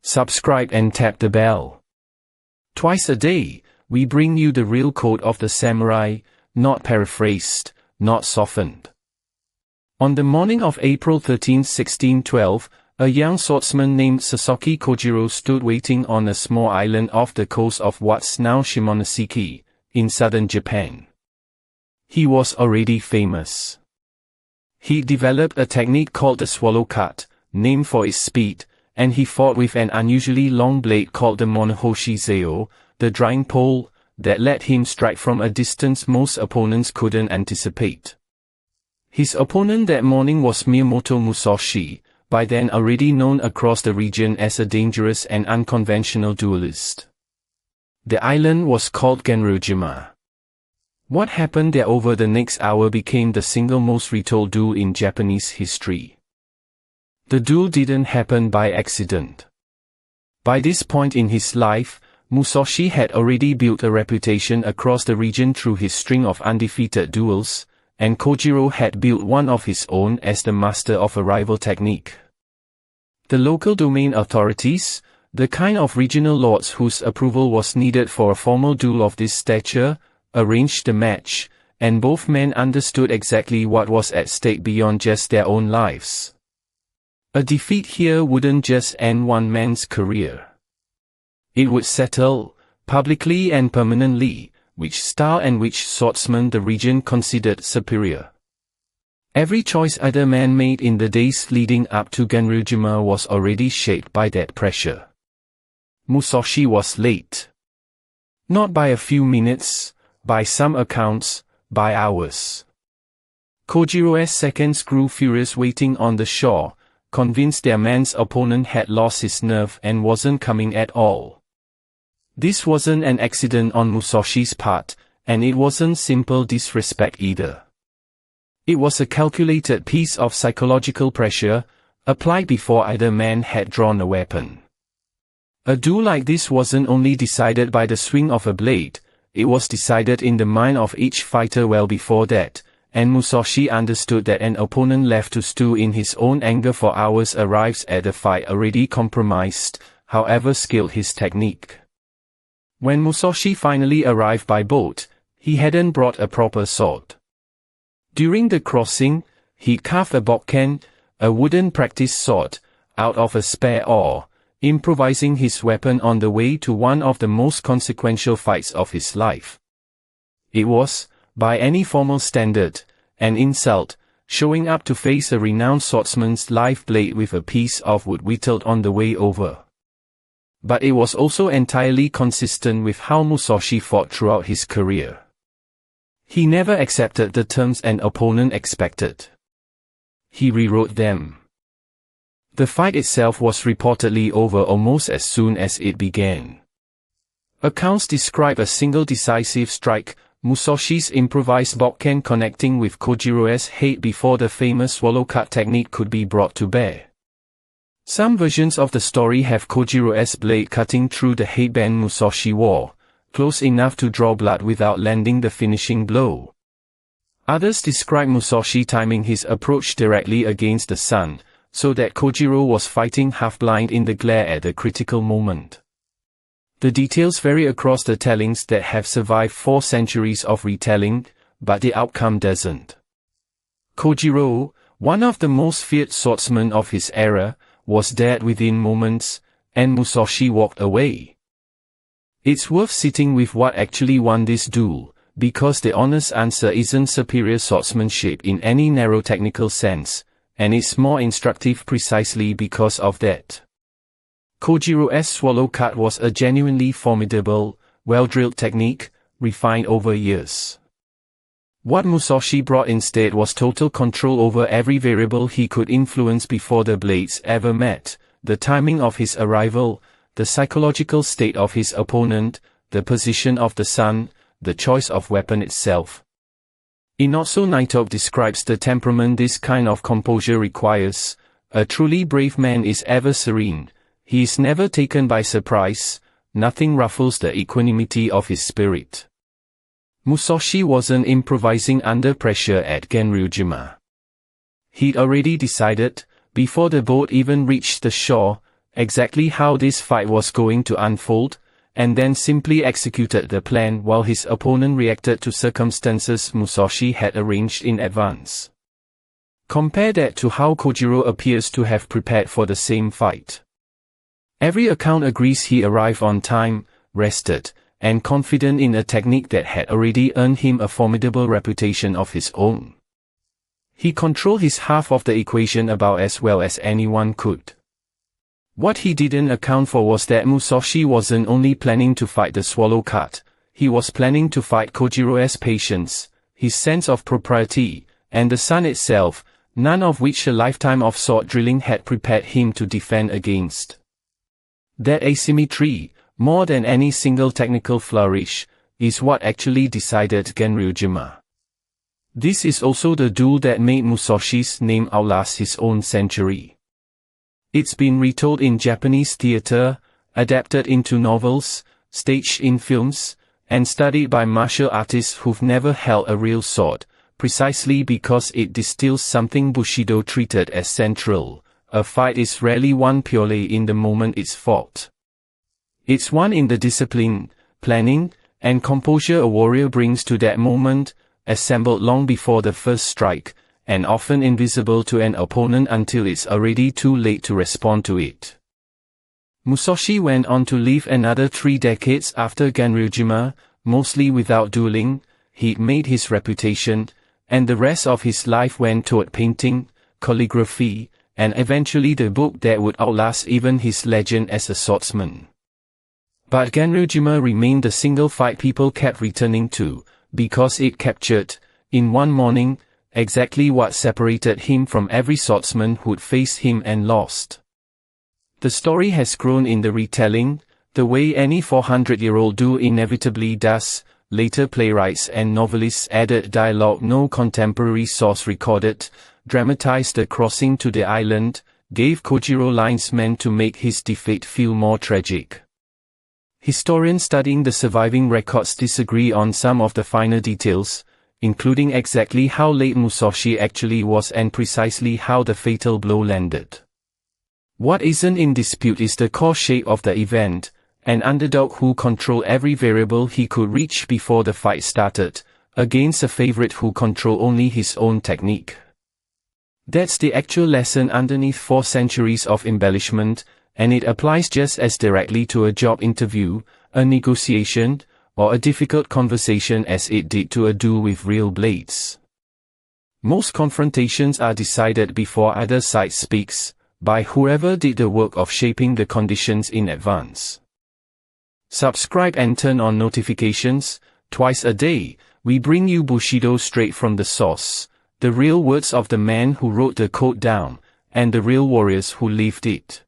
subscribe and tap the bell. Twice a day, we bring you the real code of the samurai, not paraphrased, not softened. On the morning of April 13, 1612, a young swordsman named Sasaki Kojirō stood waiting on a small island off the coast of what's now Shimonoseki, in southern Japan. He was already famous. He developed a technique called the swallow cut, named for its speed, and he fought with an unusually long blade called the monohoshi-zeo, the drying pole, that let him strike from a distance most opponents couldn't anticipate. His opponent that morning was Miyamoto Musashi, by then already known across the region as a dangerous and unconventional duelist. The island was called Ganryūjima. What happened there over the next hour became the single most retold duel in Japanese history. The duel didn't happen by accident. By this point in his life, Musashi had already built a reputation across the region through his string of undefeated duels, and Kojirō had built one of his own as the master of a rival technique. The local domain authorities, the kind of regional lords whose approval was needed for a formal duel of this stature, arranged the match, and both men understood exactly what was at stake beyond just their own lives. A defeat here wouldn't just end one man's career. It would settle, publicly and permanently, which style and which swordsman the region considered superior. Every choice either man made in the days leading up to Ganryūjima was already shaped by that pressure. Musashi was late. Not by a few minutes, by some accounts, by hours. Kojirō's seconds grew furious waiting on the shore, convinced their man's opponent had lost his nerve and wasn't coming at all. This wasn't an accident on Musashi's part, and it wasn't simple disrespect either. It was a calculated piece of psychological pressure, applied before either man had drawn a weapon. A duel like this wasn't only decided by the swing of a blade, it was decided in the mind of each fighter well before that, and Musashi understood that an opponent left to stew in his own anger for hours arrives at the fight already compromised, however skilled his technique. When Musashi finally arrived by boat, he hadn't brought a proper sword. During the crossing, he carved a bokken, a wooden practice sword, out of a spare oar, improvising his weapon on the way to one of the most consequential fights of his life. It was, by any formal standard, an insult, showing up to face a renowned swordsman's live blade with a piece of wood whittled on the way over. But it was also entirely consistent with how Musashi fought throughout his career. He never accepted the terms an opponent expected. He rewrote them. The fight itself was reportedly over almost as soon as it began. Accounts describe a single decisive strike, Musashi's improvised bokken connecting with Kojirō's head before the famous swallow cut technique could be brought to bear. Some versions of the story have Kojirō's blade cutting through the headband Musashi wore, close enough to draw blood without landing the finishing blow. Others describe Musashi timing his approach directly against the sun, so that Kojirō was fighting half-blind in the glare at the critical moment. The details vary across the tellings that have survived 4 centuries of retelling, but the outcome doesn't. Kojirō, one of the most feared swordsmen of his era, was dead within moments, and Musashi walked away. It's worth sitting with what actually won this duel, because the honest answer isn't superior swordsmanship in any narrow technical sense, and it's more instructive precisely because of that. Kojirō's swallow cut was a genuinely formidable, well-drilled technique, refined over years. What Musashi brought instead was total control over every variable he could influence before the blades ever met, the timing of his arrival, the psychological state of his opponent, the position of the sun, the choice of weapon itself. Inazo Nitobe describes the temperament this kind of composure requires. A truly brave man is ever serene. He is never taken by surprise, nothing ruffles the equanimity of his spirit. Musashi wasn't improvising under pressure at Ganryūjima. He'd already decided, before the boat even reached the shore, exactly how this fight was going to unfold, and then simply executed the plan while his opponent reacted to circumstances Musashi had arranged in advance. Compare that to how Kojirō appears to have prepared for the same fight. Every account agrees he arrived on time, rested, and confident in a technique that had already earned him a formidable reputation of his own. He controlled his half of the equation about as well as anyone could. What he didn't account for was that Musashi wasn't only planning to fight the swallow cut, he was planning to fight Kojirō's patience, his sense of propriety, and the sun itself, none of which a lifetime of sword drilling had prepared him to defend against. That asymmetry, more than any single technical flourish, is what actually decided Ganryūjima. This is also the duel that made Musashi's name outlast his own century. It's been retold in Japanese theater, adapted into novels, staged in films, and studied by martial artists who've never held a real sword, precisely because it distills something Bushido treated as central: a fight is rarely won purely in the moment it's fought. It's won in the discipline, planning, and composure a warrior brings to that moment, assembled long before the first strike, and often invisible to an opponent until it's already too late to respond to it. Musashi went on to live another 3 decades after Ganryūjima, mostly without dueling. He'd made his reputation, and the rest of his life went toward painting, calligraphy, and eventually the book that would outlast even his legend as a swordsman. But Ganryūjima remained the single fight people kept returning to, because it captured, in one morning, exactly what separated him from every swordsman who'd faced him and lost. The story has grown in the retelling, the way any 400-year-old duel inevitably does. Later playwrights and novelists added dialogue no contemporary source recorded, dramatized the crossing to the island, gave Kojirō lines meant to make his defeat feel more tragic. Historians studying the surviving records disagree on some of the finer details, including exactly how late Musashi actually was and precisely how the fatal blow landed. What isn't in dispute is the core shape of the event: an underdog who controlled every variable he could reach before the fight started, against a favorite who controlled only his own technique. That's the actual lesson underneath 4 centuries of embellishment, and it applies just as directly to a job interview, a negotiation, or a difficult conversation as it did to a duel with real blades. Most confrontations are decided before either side speaks, by whoever did the work of shaping the conditions in advance. Subscribe and turn on notifications. Twice a day, we bring you Bushido straight from the source, the real words of the man who wrote the code down, and the real warriors who lived it.